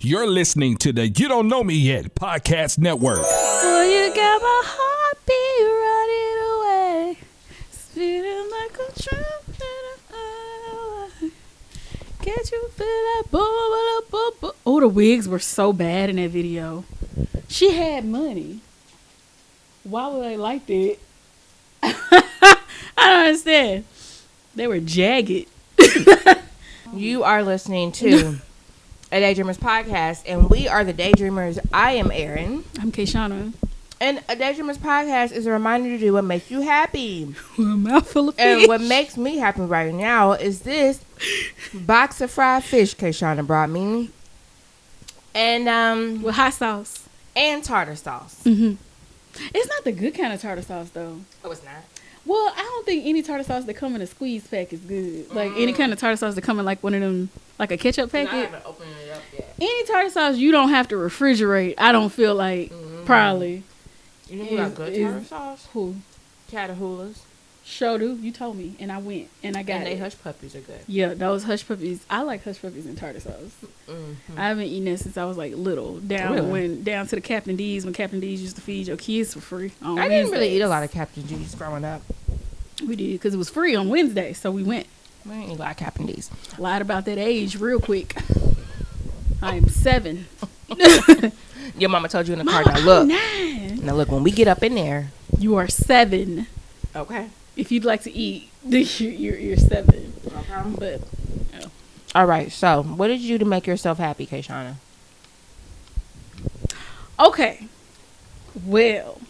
You're listening to the You Don't Know Me Yet podcast network. Boy, you got my heartbeat running away, spinning like a trumpet. Can't you feel that? Oh, the wigs were so bad in that video. She had money. Why would I like that? I don't understand. They were jagged. You are listening to a Daydreamers Podcast, and we are the Daydreamers. I am Erin. I'm Kayshana. And a Daydreamers Podcast is a reminder to do what makes you happy. With a mouthful of fish. And what makes me happy right now is this box of fried fish Kayshana brought me. And, with hot sauce. And tartar sauce. Mm-hmm. It's not the good kind of tartar sauce, though. Oh, it's not? Well, I don't think any tartar sauce that come in a squeeze pack is good. Like, any kind of tartar sauce that come in, like, one of them, like a ketchup packet. I haven't opened it up yet. Any tartar sauce you don't have to refrigerate, I don't feel like, probably. You know who got good tartar sauce? Who? Catahoula's. Sure do. You told me, and I went, and I got and it. they hush puppies are good. Yeah, those hush puppies. I like hush puppies and tartar sauce. Mm-hmm. I haven't eaten that since I was, like, little. Down to the Captain D's, when Captain D's used to feed your kids for free on Wednesdays. didn't really eat a lot of Captain D's growing up. We did, because it was free on Wednesday, so we went. We didn't eat a lot of Captain D's. Lied about that age real quick. I'm 7. Your mama told you in the car. Mama, Now look. I'm 9. Now look, when we get up in there. You are 7. Okay. If you'd like to eat, you're 7. Okay. But all right. So, what did you do to make yourself happy, Kayshana? okay. Well,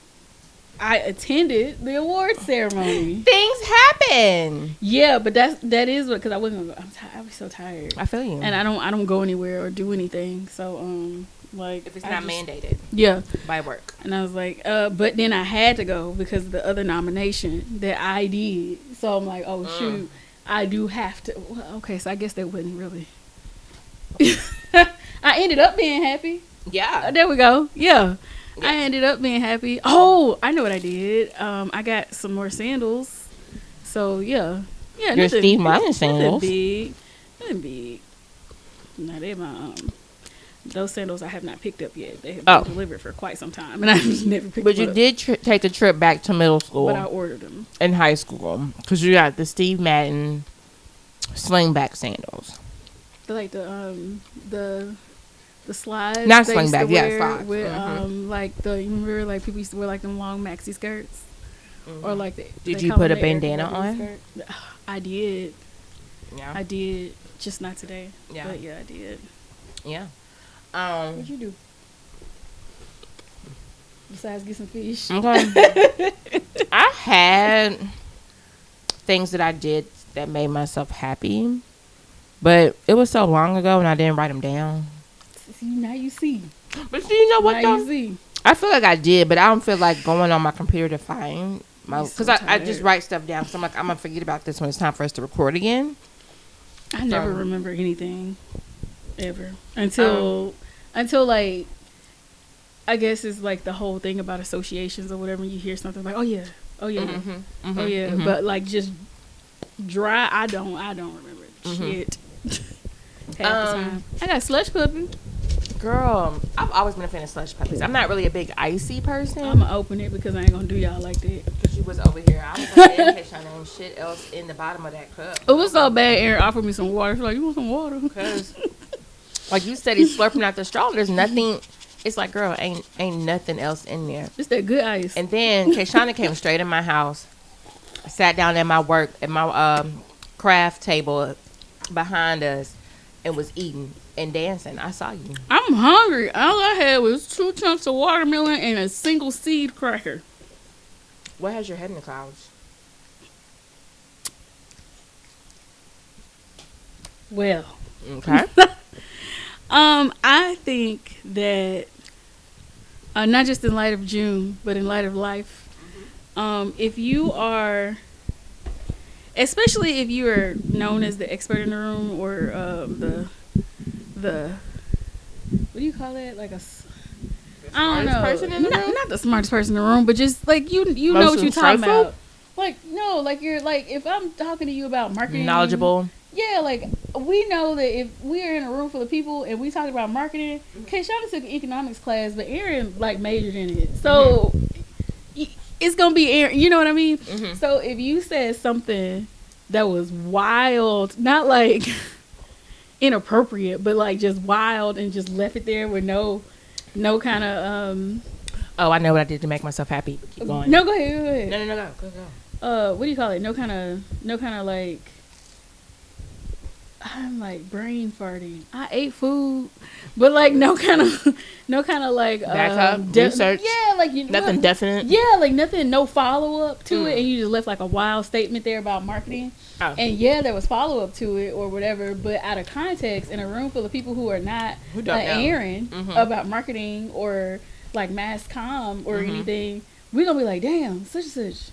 I attended the award ceremony. Things happen. Yeah, but that is what, because I wasn't. I was so tired. I feel you. And I don't go anywhere or do anything. So like if it's not mandated. Yeah. By work. And I was like, but then I had to go because of the other nomination that I did. So I'm like, oh shoot, I do have to. Well, okay, so I guess that wasn't really. I ended up being happy. Yeah. There we go. Yeah. I ended up being happy. Oh, I know what I did. I got some more sandals. So yeah. Yeah. Your Steve Martin sandals. Nothing big. No, they're my those sandals I have not picked up yet. They have been delivered for quite some time, and I've never picked them up. But you did take the trip back to middle school. But I ordered them. In high school. Because you got the Steve Madden slingback sandals. Like the slides. Not slingback, yeah, slides. With like you remember like people used to wear like them long maxi skirts, or like did you put a bandana on? I did. Yeah, I did. Just not today. Yeah, but yeah, I did. Yeah. What'd you do? Besides get some fish. Okay. I had things that I did that made myself happy, but it was so long ago and I didn't write them down. See, now you see. But see, you know what now though? You see. I feel like I did, but I don't feel like going on my computer to find my, because I just write stuff down. So I'm like, I'm gonna forget about this when it's time for us to record again. I never remember anything ever until like, I guess it's like the whole thing about associations or whatever. You hear something like, oh yeah, but like just dry. I don't remember shit. Half the time. I got slush puppy. Girl, I've always been a fan of slush puppies. I'm not really a big icy person. I'm gonna open it because I ain't gonna do y'all like that. Because you was over here. I was like, ain't shit else in the bottom of that cup. It was so bad. Erin offered me some water. She's like, you want some water? Because, like you said, he's slurping out the straw. There's nothing. It's like, girl, ain't nothing else in there. It's that good ice. And then Kayshana came straight in my house, sat down at my craft table behind us, and was eating and dancing. I saw you. I'm hungry. All I had was 2 chunks of watermelon and a single seed cracker. What has your head in the clouds? Well. Okay. I think that not just in light of June, but in light of life, if you are, especially if you are known as the expert in the room or the what do you call it? Like I don't know. Person in the room? Not the smartest person in the room, but just like you know what you're talking about. Like no, like you're like if I'm talking to you about marketing, knowledgeable. Yeah, like we know that if we are in a room full of people and we talking about marketing, Shauna took an economics class, but Erin like majored in it, so it's gonna be Erin. You know what I mean? So if you said something that was wild, not like inappropriate, but like just wild, and just left it there with no kind of Oh, I know what I did to make myself happy. Keep going. No, go ahead. No, go. What do you call it? No kind of like, I'm like brain farting. I ate food, but like no kind of like backup research. Yeah, like nothing definite. Yeah, like nothing, no follow up to it, and you just left like a wild statement there about marketing. Oh. And yeah, there was follow up to it or whatever, but out of context, in a room full of people who are not Erin about marketing or like mass comm or anything, we're gonna be like, damn, such and such.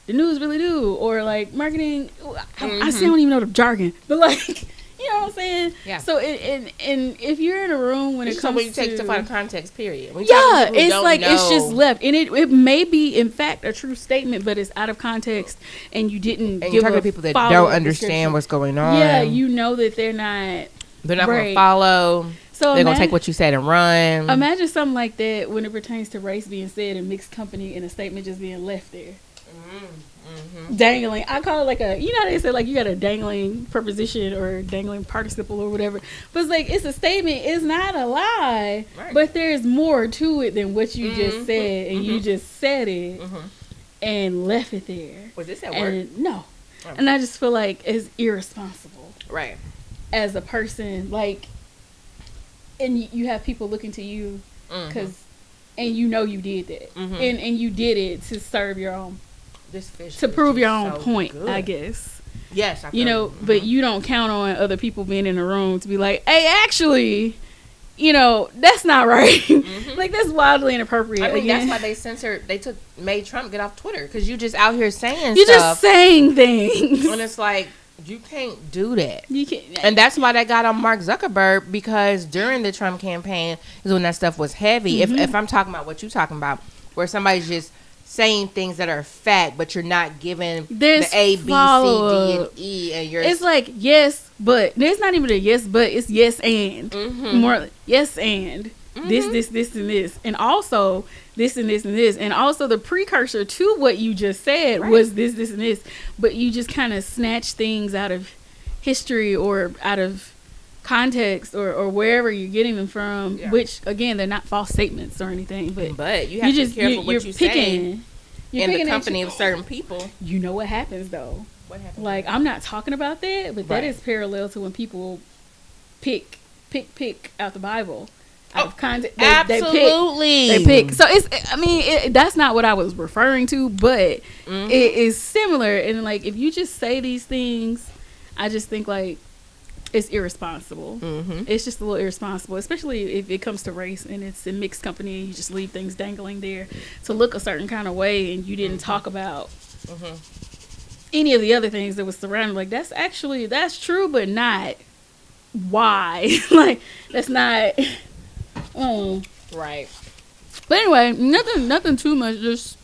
The news really do, or like marketing. I still don't even know the jargon, but like, you know what I'm saying? Yeah. So and if you're in a room when it comes when you take stuff out of context, period. Yeah, it's like it's just left, and it may be in fact a true statement, but it's out of context, and you didn't. And you're talking to people that don't understand what's going on. Yeah, you know that they're not going to follow. So they're going to take what you said and run. Imagine something like that when it pertains to race being said in mixed company and a statement just being left there. Dangling. I call it like a, you know how they say like you got a dangling preposition or dangling participle or whatever, but it's like it's a statement, it's not a lie, but there's more to it than what you just said, and you just said it and left it there. Was this at work? No. And I just feel like it's irresponsible, right, as a person, like, and you have people looking to you because and you know you did that, and you did it to serve your own, to prove your own point, good. I guess. Yes, you know, but you don't count on other people being in the room to be like, hey, actually, you know, that's not right. Like, that's wildly inappropriate. I mean, that's why they made Trump get off Twitter, because you just out here saying you're stuff. Just saying things. And it's like, you can't do that. You can't. And that's why they got on Mark Zuckerberg, because during the Trump campaign is when that stuff was heavy. If I'm talking about what you're talking about, where somebody's just saying things that are fact, but you're not giving the A, B, C, D, and E, and you're. It's like yes, but there's not even a yes, but it's yes and more yes and this, and this, and also this and this and this, and also the precursor to what you just said was this, and this, but you just kind of snatch things out of history or out of context or wherever you're getting them from, which again, they're not false statements or anything, but you have to be careful what you say in the company of certain people. You know what happens though? What happens? Like, I'm not talking about that, but that is parallel to when people pick out the Bible out of context. Absolutely, they pick. So it's, I mean, that's not what I was referring to, but it is similar. And like, if you just say these things, I just think like it's irresponsible. It's just a little irresponsible, especially if it comes to race and it's in mixed company. You just leave things dangling there to look a certain kind of way, and you didn't talk about any of the other things that was surrounding. Like, that's true, but not why. Like, that's not right. But anyway, nothing too much. Just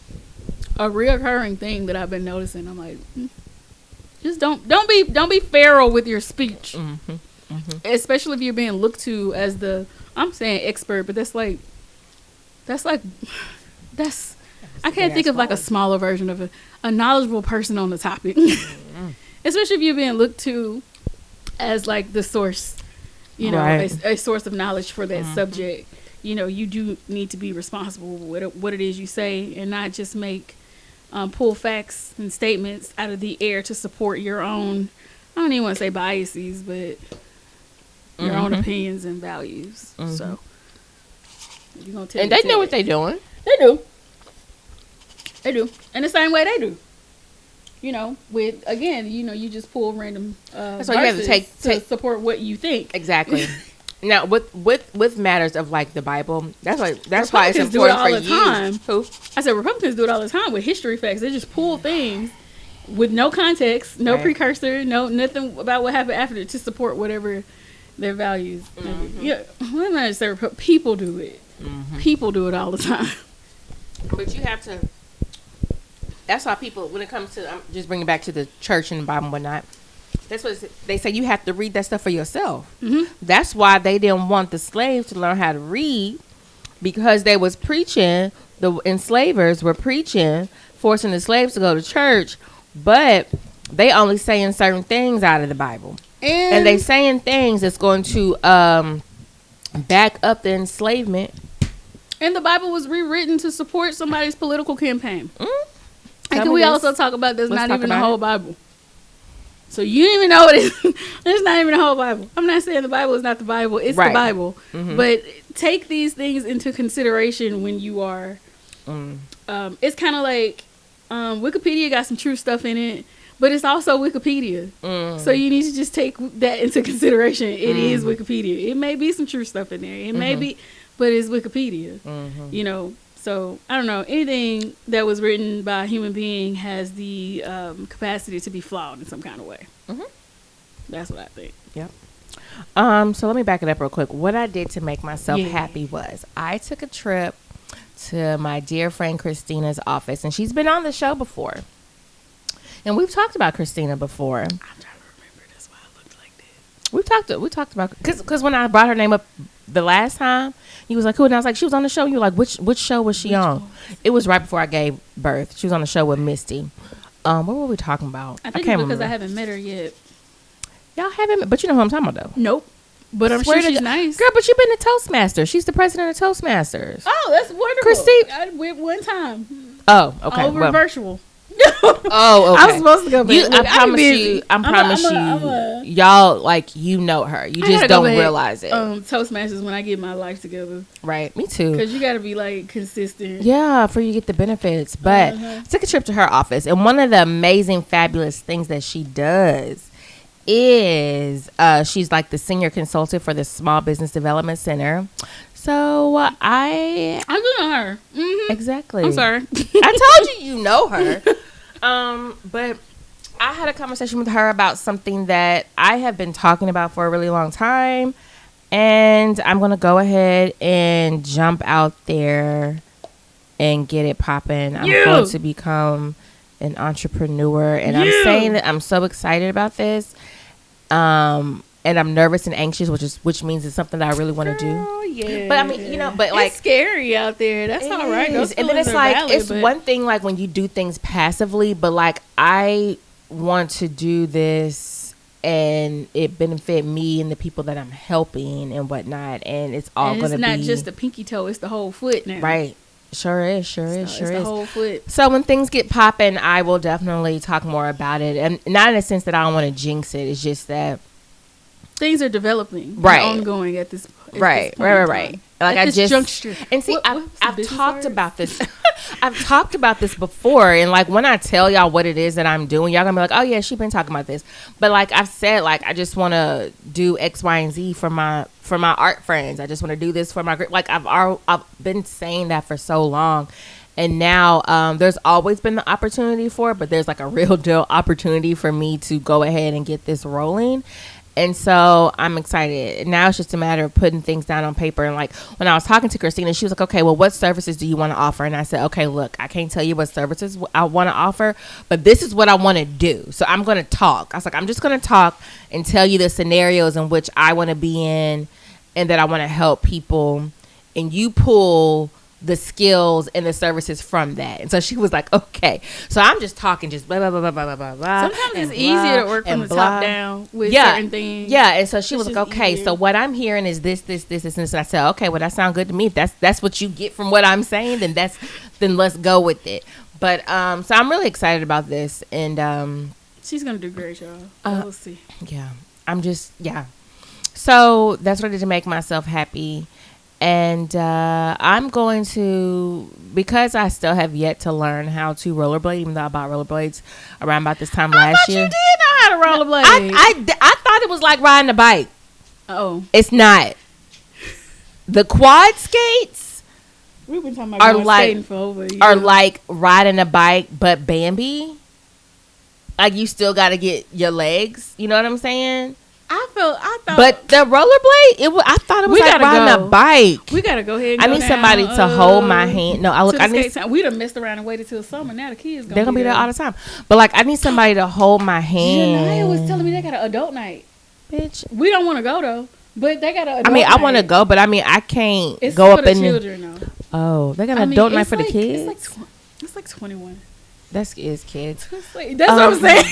a reoccurring thing that I've been noticing. I'm like, just don't be feral with your speech, especially if you're being looked to as the, I'm saying expert, but that's I can't think of like a smaller version of a knowledgeable person on the topic, especially if you're being looked to as like the source, you know, a source of knowledge for that subject. You know, you do need to be responsible with what it is you say, and not just pull facts and statements out of the air to support your own, I don't even want to say biases, but your own opinions and values. So, you're gonna tell and they know what they're doing. They do. In the same way they do. You know, with, again, you know, you just pull random so you have to take to support what you think. Exactly. Now, with matters of like the Bible, that's why it's important for you. Who? I said Republicans do it all the time with history facts. They just pull things with no context, no precursor, nothing about what happened after to support whatever their values. Yeah, well, I'm not saying people do it. People do it all the time. But you have to. That's why people, when it comes to, I'm just bringing it back to the church and the Bible and whatnot. That's what they say. You have to read that stuff for yourself. Mm-hmm. That's why they didn't want the slaves to learn how to read, because they was preaching. The enslavers were preaching, forcing the slaves to go to church, but they only saying certain things out of the Bible, and they saying things that's going to back up the enslavement. And the Bible was rewritten to support somebody's political campaign. Mm-hmm. And can we also talk about that's not even the whole Bible? So you didn't even know it is. It's not even the whole Bible. I'm not saying the Bible is not the Bible. It's the Bible. Mm-hmm. But take these things into consideration when you are. It's kind of like Wikipedia got some true stuff in it, but it's also Wikipedia. So you need to just take that into consideration. It is Wikipedia. It may be some true stuff in there. It may be, but it's Wikipedia. You know. So, I don't know, anything that was written by a human being has the capacity to be flawed in some kind of way. Mm-hmm. That's what I think. Yep. So, let me back it up real quick. What I did to make myself happy was I took a trip to my dear friend Christina's office, and she's been on the show before. And we've talked about Christina before. I'm trying to remember. That's why I looked like that. We talked about, because when I brought her name up the last time, he was like, who? And I was like, she was on the show. You were like, which show was she on? It was right before I gave birth. She was on the show with Misty. What were we talking about? I think it's because I haven't met her yet. Y'all haven't, but you know who I'm talking about, though. Nope. But I'm sure she's nice. Girl, but you've been to Toastmasters. She's the president of Toastmasters. Oh, that's wonderful. Christine. I went one time. Oh, okay. Over virtual. Oh, okay. I was supposed to go back. I promise you, y'all, like, you know her. You just don't realize it. Toastmasters when I get my life together. Right, me too. Because you got to be, like, consistent. Yeah, for you to get the benefits. But I took a trip to her office, and one of the amazing, fabulous things that she does is she's like the senior consultant for the Small Business Development Center. So I do know her. Mm-hmm. Exactly. I'm sorry. I told you know her. But I had a conversation with her about something that I have been talking about for a really long time, and I'm gonna go ahead and jump out there and get it popping. I'm going to become an entrepreneur, and I'm saying that I'm so excited about this. And I'm nervous and anxious, which means it's something that I really want to do. Oh yeah. But I mean, you know, but like, it's scary out there. That's all right. And then it's like it's one thing like when you do things passively, but like I want to do this and it benefit me and the people that I'm helping and whatnot, and it's all going to be. It's not just the pinky toe; it's the whole foot now. Right. Sure is. It's the whole foot. So when things get popping, I will definitely talk more about it, and not in the sense that I don't want to jinx it. It's just that things are developing, right, ongoing at this. Right. Like at this juncture. And see, I've talked about this. I've talked about this before, and like when I tell y'all what it is that I'm doing, y'all gonna be like, "Oh yeah, she been talking about this." But like I've said, like I just want to do X, Y, and Z for my art friends. I just want to do this for my like I've been saying that for so long, and now there's always been the opportunity for it, but there's like a real deal opportunity for me to go ahead and get this rolling. And so I'm excited. Now it's just a matter of putting things down on paper. And like when I was talking to Christina, she was like, okay, well, what services do you want to offer? And I said, okay, look, I can't tell you what services I want to offer, but this is what I want to do. So I'm going to talk. I was like, I'm just going to talk and tell you the scenarios in which I want to be in and that I want to help people. And you pull the skills and the services from that. And so she was like, okay. So I'm just talking, just blah, blah, blah, blah, blah, blah, blah. Sometimes it's easier to work from the top down with certain things. Yeah. And so she was like, okay, so what I'm hearing is this. And I said, okay, well, that sounds good to me. If that's what you get from what I'm saying, then let's go with it. But, so I'm really excited about this. And, she's going to do great, y'all. We'll see. Yeah. So that's what I did to make myself happy. And I'm going to, because I still have yet to learn how to rollerblade, even though I bought rollerblades around about this time last year. You did know how to rollerblade. I thought it was like riding a bike. Oh. It's not. The quad skates we've been talking about skating for over a year. Are like riding a bike, but Bambi. Like you still got to get your legs. You know what I'm saying? I thought. But the rollerblade, I thought it was like riding a bike. We gotta go ahead. And I need somebody to hold my hand. No, I need. We done messed around and waited till summer. Now the kids they're gonna be there all the time. But like, I need somebody to hold my hand. Janaya was telling me they got an adult night. Bitch, we don't want to go though. But they got an adult night. I want to go, but I can't it's go for up the in. Children, though. Oh, they got an adult night for the kids. It's like 21. That's kids. That's what I'm saying.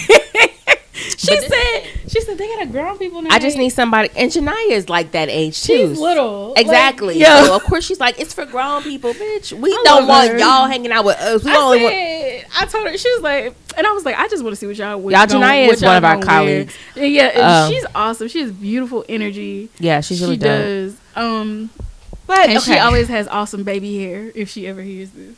She said they got a grown people now. I just need somebody, and Janaya is like that age too. She's little, exactly. Like, yeah. So of course she's like, it's for grown people, bitch. We don't want y'all hanging out with us. I told her, she was like, and I was like, I just want to see what y'all. Janaya is one of our colleagues. Yeah, and she's awesome. She has beautiful energy. Yeah, she's really dope. But and she always has awesome baby hair. If she ever hears this.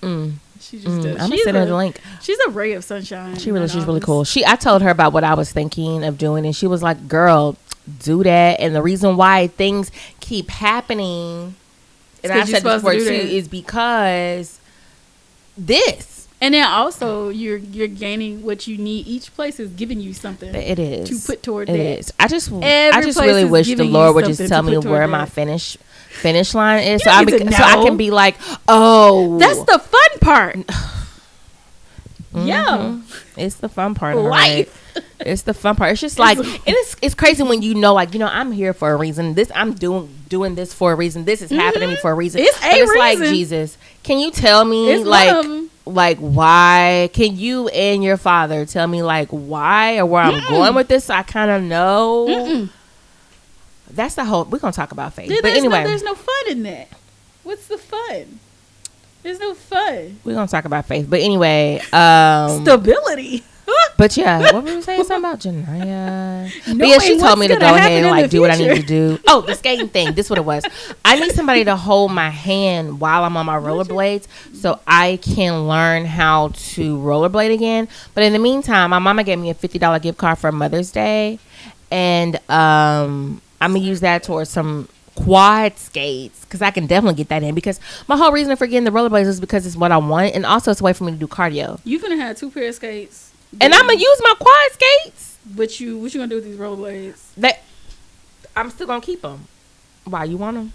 She just does. I'm gonna send her the link. She's a ray of sunshine. She's really cool. I told her about what I was thinking of doing, and she was like, "Girl, do that." And the reason why things keep happening, and I said this before too, is because this. And then also you're gaining what you need. Each place is giving you something. It is to put toward it. That. Is. I just really wish the Lord would just tell me where my finish line is, so I can be like, oh, that's the fun part. Yeah, it's the fun part of life. It's the fun part. It's just like it's crazy when I'm here for a reason. I'm doing this for a reason. This is happening to me for a reason. It's reason. Like, Jesus, can you tell me like why? Can you and your father tell me like why or where I'm going with this? So I kind of know. That's the whole. We're gonna talk about faith, but anyway, there's no fun in that. What's the fun? There's no fun. We're gonna talk about faith, but anyway, stability. But yeah, what were we saying? Something about Janaya? But yeah, she told me to go ahead and like do what I need to do. Oh, the skating thing. This is what it was. I need somebody to hold my hand while I'm on my rollerblades, so I can learn how to rollerblade again. But in the meantime, my mama gave me a $50 gift card for Mother's Day, and I'm gonna use that towards some quad skates because I can definitely get that in, because my whole reason for getting the rollerblades is because it's what I want, and also it's a way for me to do cardio. You finna have 2 pair of skates, and I'm gonna use my quad skates. But what you gonna do with these rollerblades? I'm still gonna keep them. Why, you want them?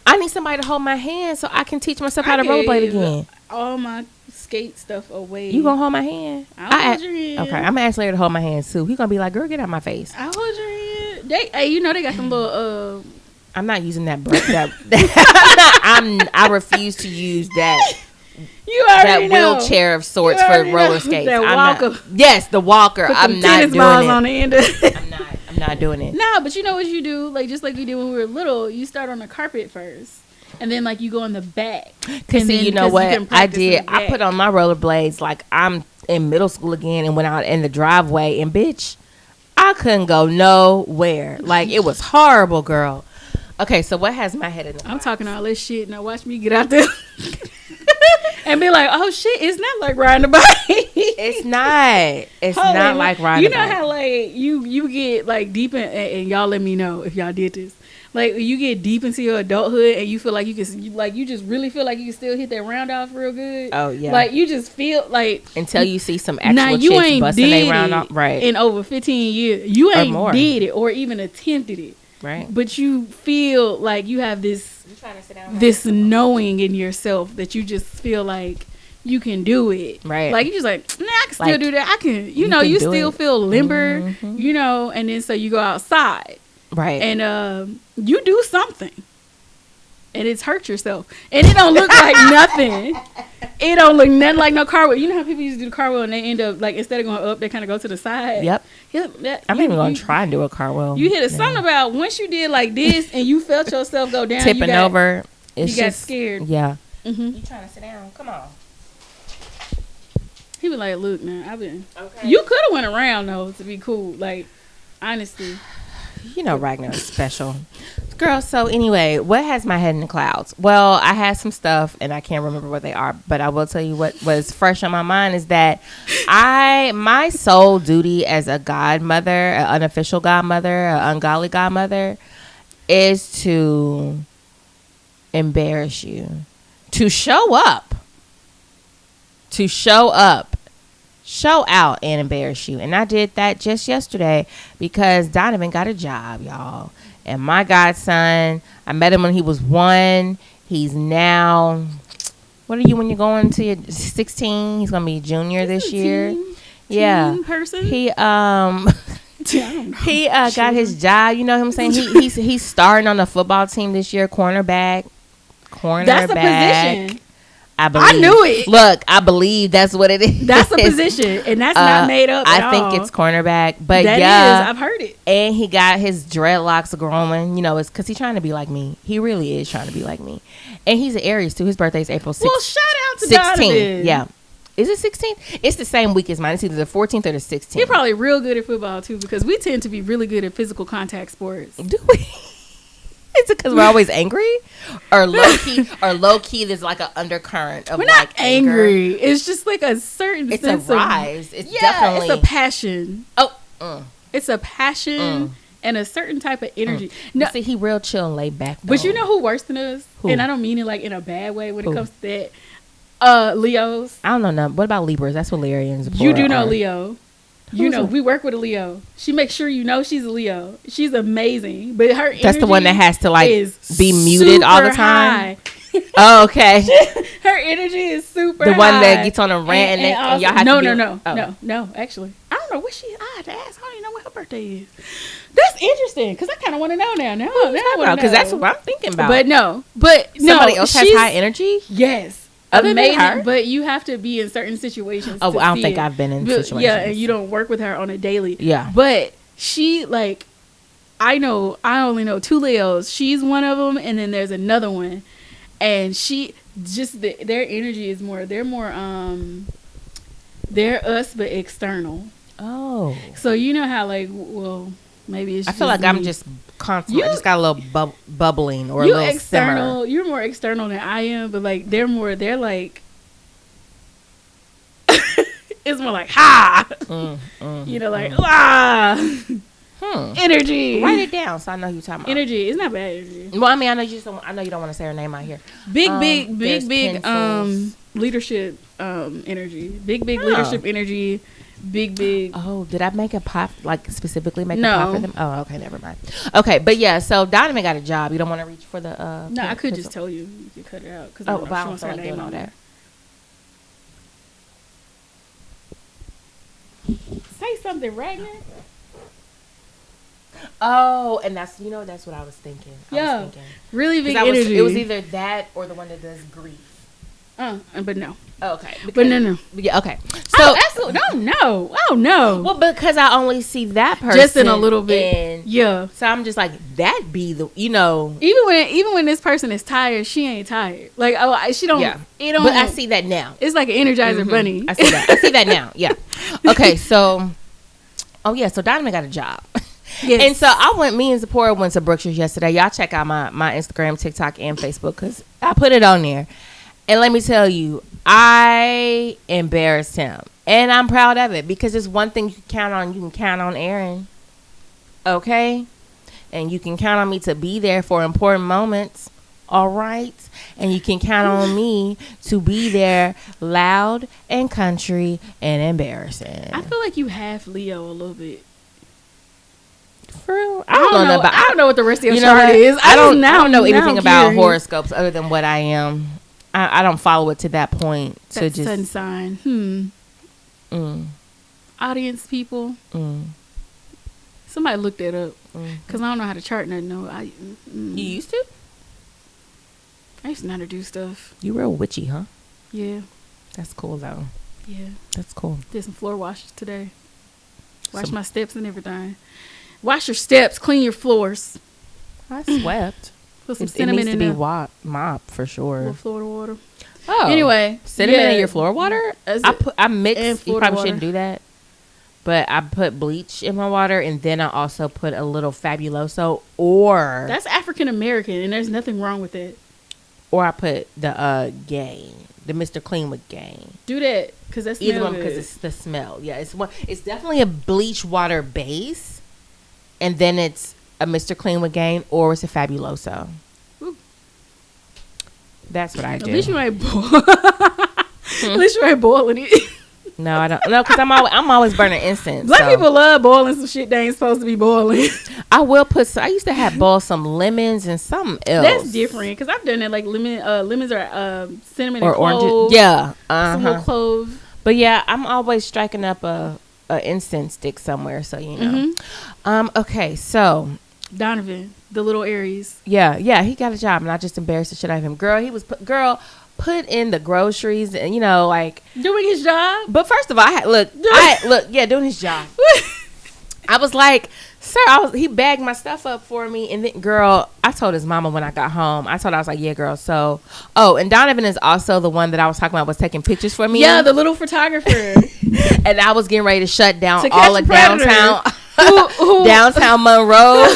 I need somebody to hold my hand so I can teach myself how to rollerblade again. All my skate stuff away. You gonna hold my hand? I'll hold your hand. Okay, I'm gonna ask Larry to hold my hand too. He's gonna be like, "Girl, get out of my face." I'll hold your hand. They got some little. I'm not using that. I refuse to use that. You already know. Wheelchair of sorts for roller skates. That walker. Yes, the walker. I'm not doing balls it. On the end of it. I'm not doing it. Nah, but you know what you do? Like just like you did when we were little, you start on the carpet first, and then like you go in the back. Cause see, you know what I did? I put on my rollerblades like I'm in middle school again, and went out in the driveway, and bitch, I couldn't go nowhere. Like it was horrible, girl. Okay, so what has my head in the I'm talking all this shit. Now watch me get out there and be like, oh shit, it's not like riding a bike. It's not. It's not like riding a bike. You know how like you get like deep in, and y'all let me know if y'all did this. Like you get deep into your adulthood and you feel like you just really feel like you can still hit that round off real good. Oh yeah. Like you just feel like until you see some actual chicks busting they round off right in over 15 years. You ain't did it or even attempted it. Right. But you feel like you have this knowing in yourself that you just feel like you can do it. Right. Like you just like, nah, I can still do that. I can, you still feel limber, and then so you go outside. Right. And you do something. And it's hurt yourself. And it don't look like nothing. It don't look nothing like no car wheel. You know how people used to do the car wheel and they end up like instead of going up, they kind of go to the side. Yep. I'm even gonna try and do a car wheel. You hit something about once you did like this and you felt yourself go down, tipping over. You got scared. Yeah. You trying to sit down? Come on. He was like, "Look, man, I've been. Okay. You could have went around though to be cool. Like, honestly." You know Ragnar's special. Girl, so anyway, what has my head in the clouds? Well, I had some stuff and I can't remember what they are, but I will tell you what was fresh on my mind is that my sole duty as a godmother, an unofficial godmother, an ungodly godmother, is to embarrass you. To show up show out and embarrass you. And I did that just yesterday because Donovan got a job, y'all. And my godson, I met him when he was 1. He's now, what are you when you're going to your 16? He's going to be a junior this year. Teen person? He he got his job. You know what I'm saying? He's starting on the football team this year, cornerback. That's a position. I believe. I knew it. Look, I believe that's what it is. That's a position, and that's not made up at all. I think it's cornerback, but that yeah, is. I've heard it. And he got his dreadlocks growing. You know, it's because he's trying to be like me. He really is trying to be like me. And he's an Aries too. His birthday is April 6th. Well, shout out to 16. Donovan. Yeah. Is it 16th? It's the same week as mine. It's either the 14th or the 16th. He's probably real good at football too, because we tend to be really good at physical contact sports. Do we? Is it because we're always angry, or low key? Or low key, there's like an undercurrent of we're not like angry. It's just like a certain It's sense a rise. Of, It's definitely it's a passion. Oh, it's a passion and a certain type of energy. No, see, he real chill and laid back. Though. But you know who worse than us? Who? And I don't mean it like in a bad way when it comes to that. Leos. I don't know nothing. What about Libras? That's what Larians. You do know Leo. You know, we work with a Leo. She makes sure you know she's a Leo. She's amazing. But her energy, that's the one that has to like be muted all the time. Oh, okay. Her energy is super the high. one that gets on a rant and also, y'all have to No, actually. I don't know what I had to ask. I don't even know what her birthday is. That's interesting because I kind of want to know now. Because that's what I'm thinking about. But somebody else has high energy. Yes. Other amazing, than her? but you have to be in certain situations. Oh, I don't think I've been in situations. Yeah, and you don't work with her on a daily. Yeah, but she I only know 2 Leos. She's one of them, and then there's another one, and she just their energy is more. They're us but external. Oh, so you know how maybe it's. I feel like I'm just constantly. I just got a little bubbling or a little external. simmer. You're more external than I am, but they're like. It's more like ha. Energy. Write it down so I know who you're talking about. Energy. It's not bad energy. Well, I mean, I know you don't want to say her name out here. Big leadership energy. Big leadership energy. Big. Oh, did I make a pop, specifically make a pop for them? Oh, okay, never mind. Okay, but yeah, so Donovan got a job. You don't want to reach for the no, I could just tell you. You could cut it out. But I don't feel like doing all that. Say something, Ragnar. Oh, and that's what I was thinking. Really big energy. It was either that or the one that does grief. But no. Oh, okay. But no. Yeah, okay. So absolutely. No. Oh no. Well, because I only see that person just in a little bit. Yeah. So I'm just like, that be the Even when this person is tired, she ain't tired. She don't. Yeah. It don't. But I see that now. It's like an Energizer bunny. I see that. I see that now. Yeah. Okay. So. Oh yeah. So Donovan got a job. Yes. And so me and Zipporah went to Brookshire's yesterday. Y'all check out my Instagram, TikTok, and Facebook because I put it on there. And let me tell you, I embarrassed him. And I'm proud of it because it's one thing you can count on. You can count on Erin. Okay? And you can count on me to be there for important moments. All right? And you can count on me to be there loud and country and embarrassing. I feel like you have Leo a little bit. For real? I don't know what the rest of your chart is. I don't know anything about horoscopes other than what I am. I don't follow it to that point. That's sun sign. Audience people. Somebody look that up because I don't know how to chart nothing. No, You used to? I used to know how to do stuff. You real witchy, huh? Yeah. That's cool though. Yeah. That's cool. Did some floor washes today. Wash my steps and everything. Wash your steps. Clean your floors. I swept. Put some cinnamon in there. Mop for sure. A little Florida water. Oh. Anyway. Cinnamon in your floor water? I mix. You probably shouldn't do that. But I put bleach in my water, and then I also put a little Fabuloso, or that's African American, and there's nothing wrong with it. Or I put the Gain, the Mr. Clean with Gain. Do that because that's either one because it's the smell. Yeah, it's definitely a bleach water base, and then it's a Mr. Clean with Gain, or it's a Fabuloso. Ooh. That's what I do. At least you ain't boiling it. No, I don't. No, because I'm always burning incense. Black people love boiling some shit they ain't supposed to be boiling. I will put. I used to have boil some lemons and something else. That's different because I've done that like lemons or cinnamon or and cloves. orange. Yeah, some little cloves. But yeah, I'm always striking up a incense stick somewhere, so you know. Okay, so Donovan, the little Aries. Yeah, he got a job, and I just embarrassed the shit out of him. Girl, he was put in the groceries, and you know, like doing his job. But first of all, doing his job. I was like, sir, he bagged my stuff up for me, and then, girl, I told his mama when I got home. I was like, yeah, girl. So, and Donovan is also the one that I was talking about was taking pictures for me. Yeah, the little photographer. And I was getting ready to shut down to all of downtown, downtown Monroe.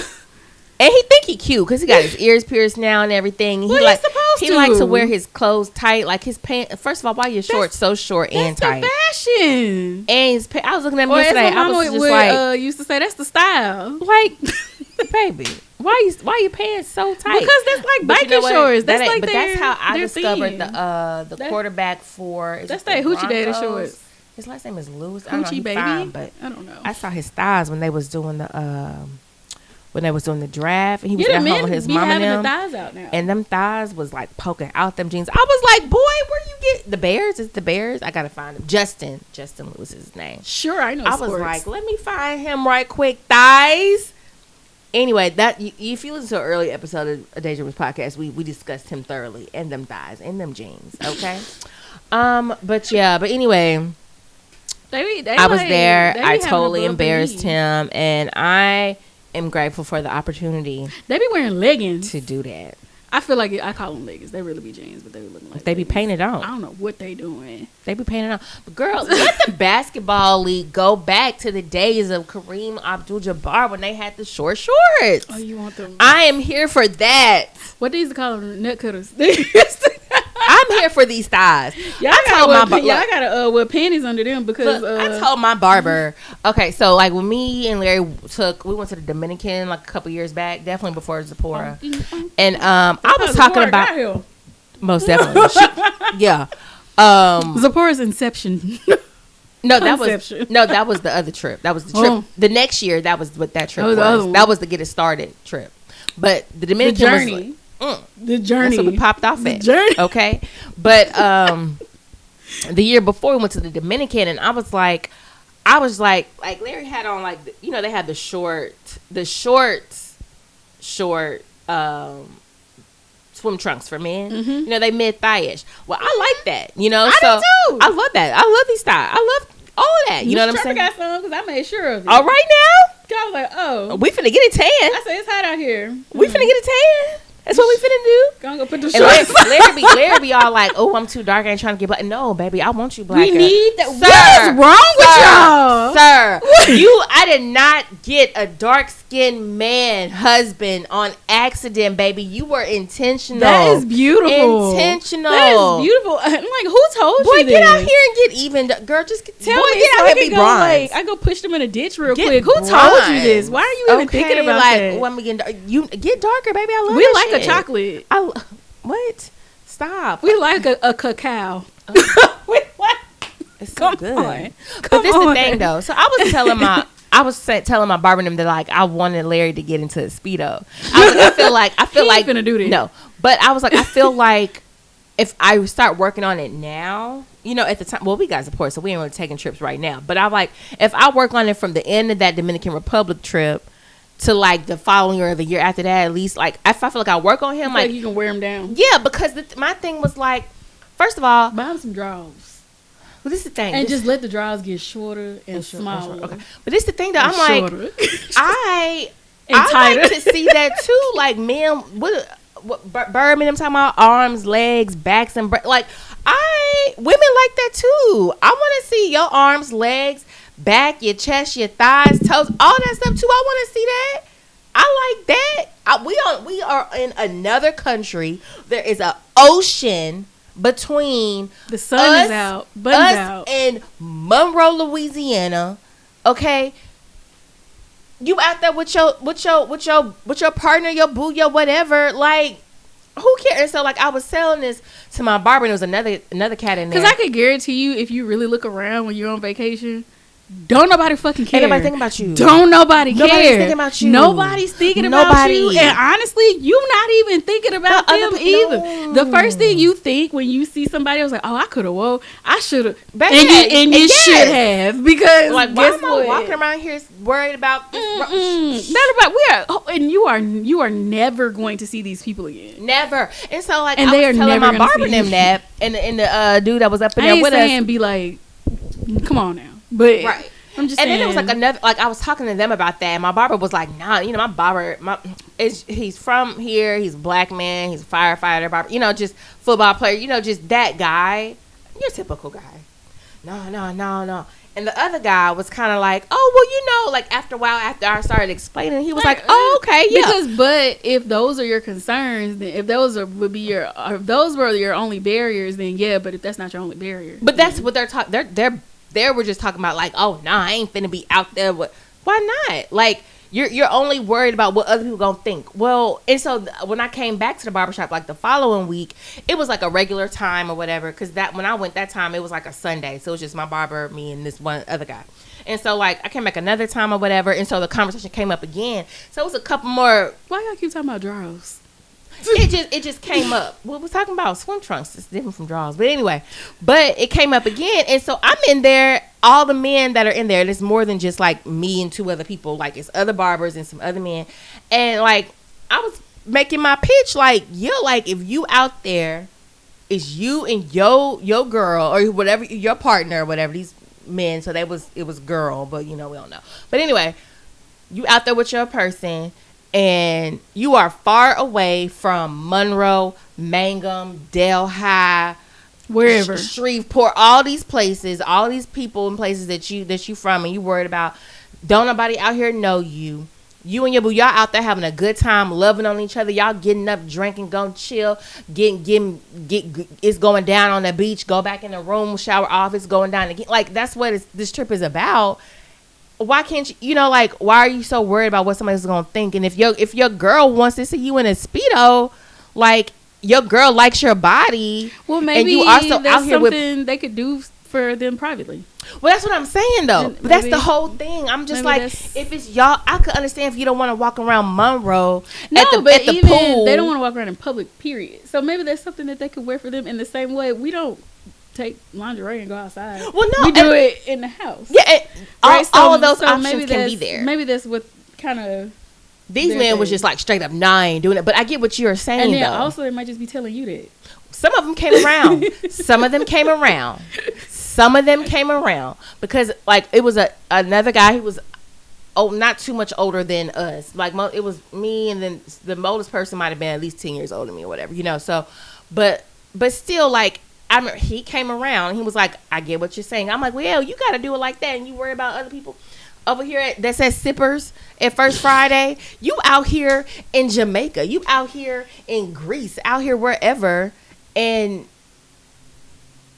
And he think he cute because he got his ears pierced now and everything. He like he likes to wear his clothes tight, like his pants. First of all, why your shorts so short and tight? That's the fashion. And his I was looking at him yesterday. I was just like, used to say that's the style. Like, baby, why your pants so tight? Because that's like biking shorts. That's how I discovered the quarterback for. That's that hoochie daddy shorts. His last name is Lewis. Hoochie baby. Fine, but I don't know. I saw his thighs when they was doing the draft, and he was at home with his mom and them. The thighs out now. And them thighs was like poking out them jeans. I was like, boy, where you get the Bears? It's the Bears. I gotta find him. Justin was his name. Sure, I know. I was like, let me find him right quick. Thighs. Anyway, that if you listen to an early episode of Daydreamers Podcast, we discussed him thoroughly and them thighs and them jeans. Okay. But anyway. I was there. I totally embarrassed him, and I am grateful for the opportunity. They be wearing leggings to do that. I feel like I call them leggings. They really be jeans, but they be looking like they leggings. Be painted on. I don't know what they doing. They be painted on. But girls, let the basketball league go back to the days of Kareem Abdul-Jabbar when they had the short shorts. Oh, you want them? I am here for that. What they used to call them? Nut cutters. I'm here for these thighs. Y'all gotta wear panties under them because I told my barber. Okay, so like when me and Larry we went to the Dominican like a couple years back, definitely before Zipporah, and I was talking about most definitely, Zipporah's inception. No, that was the other trip. That was the trip. The next year, that was what that trip was. That was the get it started trip. But the Dominican was like, the journey. That's what we popped off at. Journey. Okay. But the year before we went to the Dominican, and I was like Larry had on like they had the short swim trunks for men. Mm-hmm. They mid thigh-ish. Well, I like that. I do too. I love that. I love these styles. I love all of that. You know what I'm saying? I got some because I made sure of it. All right now. I was like, oh, we finna get a tan. I said it's hot out here. We finna get a tan. That's what we finna do. Gonna go put the shorts. Larry be all like, oh, I'm too dark. I ain't trying to get black. No, baby, I want you blacker. We need that. What's wrong with y'all? Sir, I did not get a dark-skinned man husband on accident, baby. You were intentional. That is beautiful. Intentional. That is beautiful. I'm like, who told you this? Boy, get out here and get even. Girl, just tell me. Get out here and be bronze. I go push them in a ditch real quick. Who told you this? Why are you even thinking about that? When we you get darker, baby. I love we that like shit. A chocolate. What? Stop. We like a cacao. It's so good. But this is the thing though. So I was telling my barber them that like I wanted Larry to get into a Speedo. I feel like gonna do this. No. But I was like, I feel like if I start working on it now, at the time, well, we got support, so we ain't really taking trips right now. But I'm like, if I work on it from the end of that Dominican Republic trip to like the following year or the year after that, at least like if I feel like I work on him, like you can wear him down. Yeah, because my thing was like, first of all, buy him some drawers. Well, this is the thing, and just let the drawers get shorter and smaller. Okay, but this is the thing that I'm shorter. Like, I like to see that too. Like men, what Birdman, I'm talking about arms, legs, backs, and like women like that too. I want to see your arms, legs, back, your chest, your thighs, toes, all that stuff too. I want to see that. I like that. We are in another country. There is an ocean between the sun is out, buns out, and Monroe, Louisiana. Okay, you out there with your partner, your boo, your whatever. Like, who cares? And so like I was selling this to my barber, and there was another cat in there. Because I could guarantee you, if you really look around when you're on vacation, don't nobody fucking care. Ain't nobody thinking about you. Don't nobody care. Nobody's thinking about you. Nobody's thinking about you. And honestly, you not even thinking about them either. No. The first thing you think when you see somebody else, like, oh, I could have, whoa, I should have, and you should have, because like, why am I walking around here worried about this? Not about and you are never going to see these people again. Never. And so like, and I was telling my barber them that, and the dude that was up in there with us, be like, come on now. But right. I'm just and saying. then it was like another, like I was talking to them about that, and my barber was like, nah, my barber, he's from here, he's a black man, he's a firefighter, barber, just football player, just that guy, your typical guy. No. And the other guy was kind of like, oh, well, like after a while, after I started explaining, he was like, oh, okay, yeah. But if those are your concerns, then if those were your only barriers, then yeah. But if that's not your only barrier, but that's what they're talking. They were just talking about like, oh, nah, I ain't finna be out there. Why not? Like, you're only worried about what other people gonna think. Well, and so when I came back to the barbershop, like the following week, it was like a regular time or whatever. Because when I went that time, it was like a Sunday. So it was just my barber, me, and this one other guy. And so like I came back another time or whatever. And so the conversation came up again. So it was a couple more. Why y'all keep talking about drawers? It just came up. Well, we're talking about swim trunks. It's different from drawers. But anyway, but it came up again. And so I'm in there. All the men that are in there, it's more than just like me and two other people. Like it's other barbers and some other men. And like I was making my pitch like, like if you out there, it's you and your girl or whatever, your partner or whatever, these men. So it was girl, but we don't know. But anyway, you out there with your person. And you are far away from Monroe, Mangum, Delhi, wherever, Shreveport, all these places, all these people and places that you from, and you worried about. Don't nobody out here know you. You and your boo, y'all out there having a good time, loving on each other. Y'all getting up, drinking, going chill, it's going down on the beach. Go back in the room, shower off. It's going down again. Like that's what this trip is about. Why can't you, like, why are you so worried about what somebody's going to think? And if your girl wants to see you in a Speedo, like, your girl likes your body. Well, maybe and you also there's out here something they could do for them privately. Well, that's what I'm saying, though. But that's the whole thing. I'm just like, if it's y'all, I could understand if you don't want to walk around Monroe at the pool. They don't want to walk around in public, period. So maybe that's something that they could wear for them in the same way. We don't take lingerie and go outside. Well, no, we do it in the house. Yeah, all of those options can be there. Maybe that's what kind of these men was just like straight up nine doing it. But I get what you're saying. And then though. Also they might just be telling you that. Some of them came around. Some of them came around because like it was another guy who was not too much older than us. Like it was me, and then the oldest person might have been at least 10 years older than me or whatever. So, but still like. I remember he came around and he was like, I get what you're saying. I'm like, well, you got to do it like that. And you worry about other people over here that says sippers at First Friday. You out here in Jamaica. You out here in Greece, out here wherever. And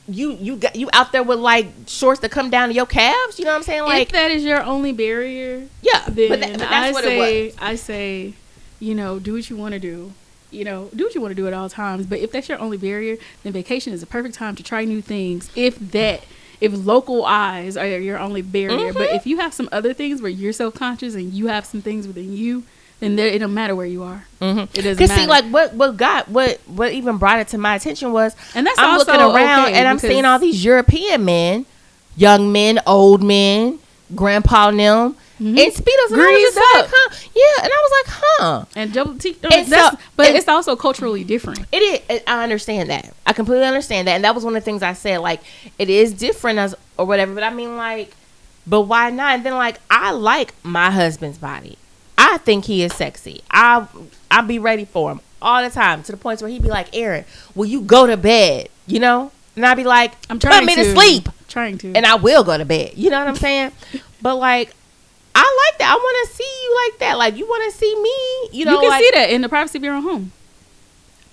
you out there with like shorts that come down to your calves. You know what I'm saying? Like if that is your only barrier. Yeah. Then but that's what it was. I say, do what you want to do. Do what you want to do at all times. But if that's your only barrier, then vacation is a perfect time to try new things. If local eyes are your only barrier. Mm-hmm. But if you have some other things where you're self-conscious and you have some things within you, then it don't matter where you are. Mm-hmm. It doesn't matter. See, like what even brought it to my attention was, and that's I'm also looking around and I'm seeing all these European men, young men, old men, grandpa and them. Mm-hmm. And Speedos, and I was just like, huh? Yeah, and I was like, huh? And double teeth, but it's also culturally different. It is. I understand that. I completely understand that, and that was one of the things I said. Like, it is different or whatever. But I mean, like, but why not? And then, like, I like my husband's body. I think he is sexy. I'll be ready for him all the time, to the point where he'd be like, Erin, will you go to bed? And I'd be like, I'm trying put me to sleep. Trying to, and I will go to bed. You know what I'm saying? But like. I like that. I want to see you like that. Like, you want to see me, You can see that in the privacy of your own home.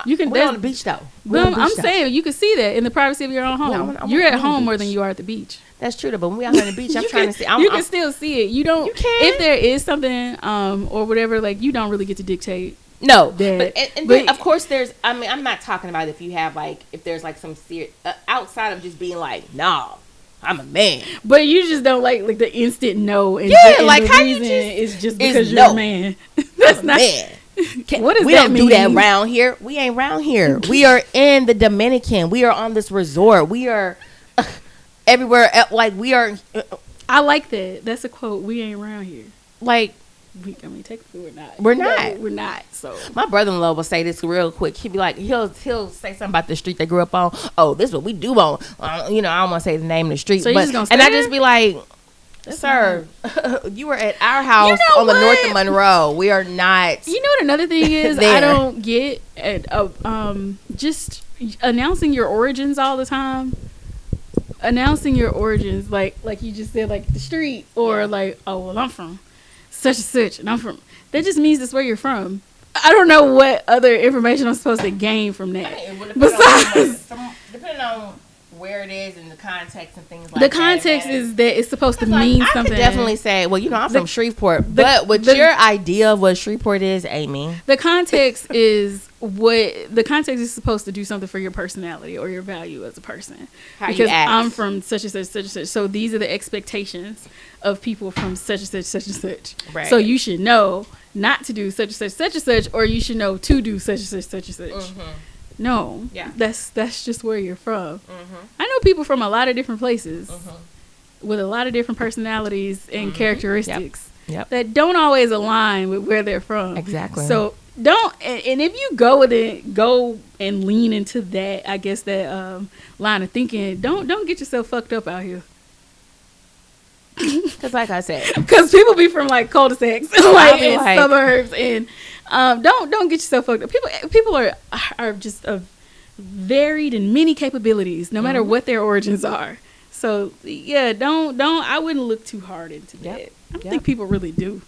You can. We're on the beach, though. I'm saying you can see that in the privacy of your own home. You're at home more than you are at the beach. That's true, though. But when we're out on the beach, I'm trying to see. You can still see it. You don't. You can. If there is something or whatever, like, you don't really get to dictate No, that, but of course there's. I mean, I'm not talking about if you have like if there's like some serious outside of just being like, nah, I'm a man. But you just don't like the instant no. And Yeah, like the how you reason just is just because you're a man. That's not. Man. What does we that don't mean? do that around here. We ain't around here. We are in the Dominican. We are on this resort. We are everywhere. Like we are. I like that. That's a quote. We ain't around here. Like. Technically we're not. We're not. So my brother-in-law will say this real quick. He'll be like, he'll say something about the street they grew up on. Oh, this is what we do on. I don't want to say the name of the street, so but and I just be like, sir, you were at our house on the north of Monroe. We are not. You know what another thing is? I don't get at just announcing your origins all the time. Announcing your origins, like you just said, like the street, or like, oh well, I'm from such and such, and I'm from. That just means that's where you're from. I don't know what other information I'm supposed to gain from that. Besides, depending on where it is and the context and things like that. The context is that it's supposed to mean something. I could definitely say, well, I'm from Shreveport, but what your idea of what Shreveport is, Amy? The context is supposed to do something for your personality or your value as a person. How because you act. I'm from such and such, such and such. So these are the expectations of people from such and such, such and such. Right. So you should know not to do such and such, such and such, or you should know to do such and such, such and such. Mm-hmm. No, yeah, that's just where you're from. Mm-hmm. I know people from a lot of different places Mm-hmm. with a lot of different personalities and characteristics that don't always align with where they're from. Exactly. So don't, and if you go with it, go and lean into that. I guess that line of thinking. Don't get yourself fucked up out here. Because like I said, because people be from like cul-de-sacs, like in suburbs, and don't get yourself fucked up. People are just varied in many capabilities, no matter what their origins are. So yeah, don't. I wouldn't look too hard into that. I don't think people really do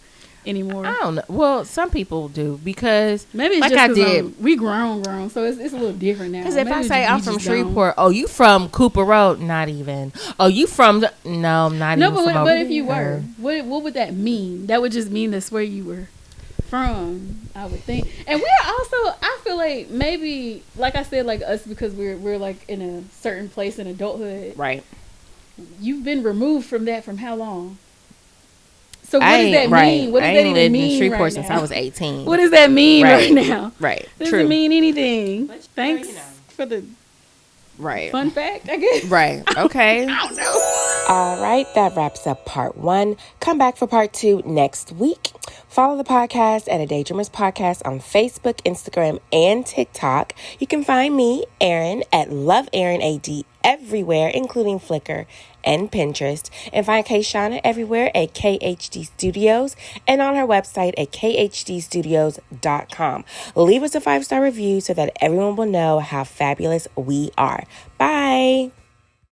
anymore. I don't know. Well, some people do because maybe it's like just I did. We grown, so it's a little different now. Because if I say I'm from Shreveport, oh, you from Cooper Road? Not even. Oh, you from? No, I'm not even. No, but what if you were? What would that mean? That would just mean that's where you were from, I would think. And we're also, I feel like maybe, like I said, like us, because we're like in a certain place in adulthood. Right. You've been removed from that from how long? So what does that mean? What does that even mean in Shreveport since I was 18. What does that mean right now? Right. Doesn't mean anything. Thanks for the fun fact, I guess. Right. Okay. I don't know. All right. That wraps up part 1. Come back for part 2 next week. Follow the podcast at a Daydreamers Podcast on Facebook, Instagram, and TikTok. You can find me, Erin, at Love Erin AD everywhere, including Flickr and Pinterest. And find Kayshana everywhere at KHD Studios and on her website at khdstudios.com. Leave us a 5-star review so that everyone will know how fabulous we are. Bye.